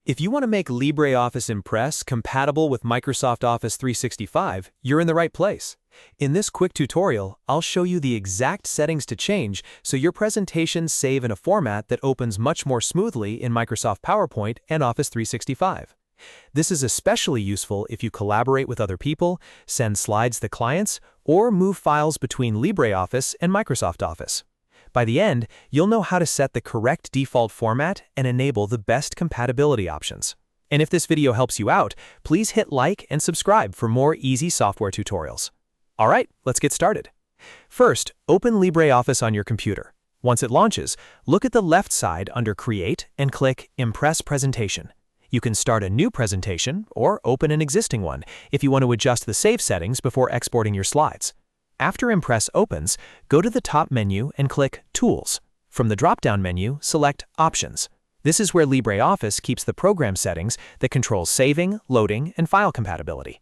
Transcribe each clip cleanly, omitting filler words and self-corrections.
If you want to make LibreOffice Impress compatible with Microsoft Office 365, you're in the right place. In this quick tutorial, I'll show you the exact settings to change so your presentations save in a format that opens much more smoothly in Microsoft PowerPoint and Office 365. This is especially useful if you collaborate with other people, send slides to clients, or move files between LibreOffice and Microsoft Office. By the end, you'll know how to set the correct default format and enable the best compatibility options. And if this video helps you out, please hit like and subscribe for more easy software tutorials. All right, let's get started. First, open LibreOffice on your computer. Once it launches, look at the left side under Create and click Impress Presentation. You can start a new presentation or open an existing one if you want to adjust the save settings before exporting your slides. After Impress opens, go to the top menu and click Tools. From the drop-down menu, select Options. This is where LibreOffice keeps the program settings that control saving, loading, and file compatibility.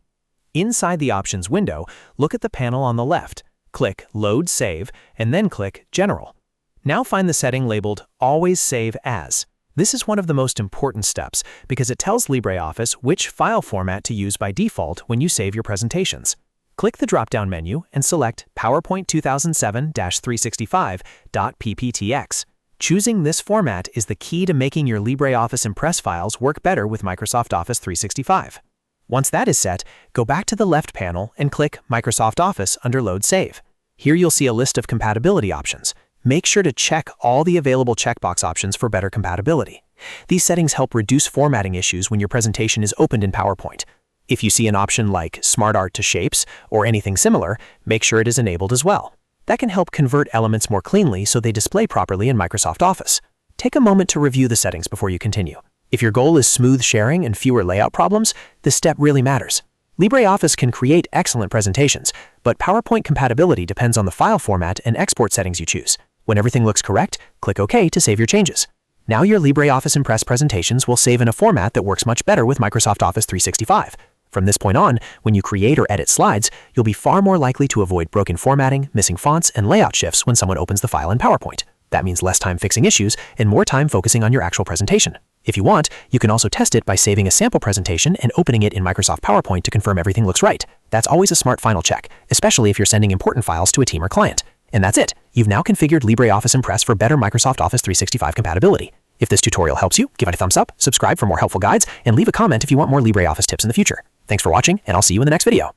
Inside the Options window, look at the panel on the left. Click Load Save, and then click General. Now find the setting labeled Always Save As. This is one of the most important steps because it tells LibreOffice which file format to use by default when you save your presentations. Click the drop-down menu and select PowerPoint 2007-365.pptx. Choosing this format is the key to making your LibreOffice Impress files work better with Microsoft Office 365. Once that is set, go back to the left panel and click Microsoft Office under Load Save. Here you'll see a list of compatibility options. Make sure to check all the available checkbox options for better compatibility. These settings help reduce formatting issues when your presentation is opened in PowerPoint. If you see an option like SmartArt to Shapes or anything similar, make sure it is enabled as well. That can help convert elements more cleanly so they display properly in Microsoft Office. Take a moment to review the settings before you continue. If your goal is smooth sharing and fewer layout problems, this step really matters. LibreOffice can create excellent presentations, but PowerPoint compatibility depends on the file format and export settings you choose. When everything looks correct, click OK to save your changes. Now your LibreOffice Impress presentations will save in a format that works much better with Microsoft Office 365. From this point on, when you create or edit slides, you'll be far more likely to avoid broken formatting, missing fonts, and layout shifts when someone opens the file in PowerPoint. That means less time fixing issues and more time focusing on your actual presentation. If you want, you can also test it by saving a sample presentation and opening it in Microsoft PowerPoint to confirm everything looks right. That's always a smart final check, especially if you're sending important files to a team or client. And that's it. You've now configured LibreOffice Impress for better Microsoft Office 365 compatibility. If this tutorial helps you, give it a thumbs up, subscribe for more helpful guides, and leave a comment if you want more LibreOffice tips in the future. Thanks for watching, and I'll see you in the next video.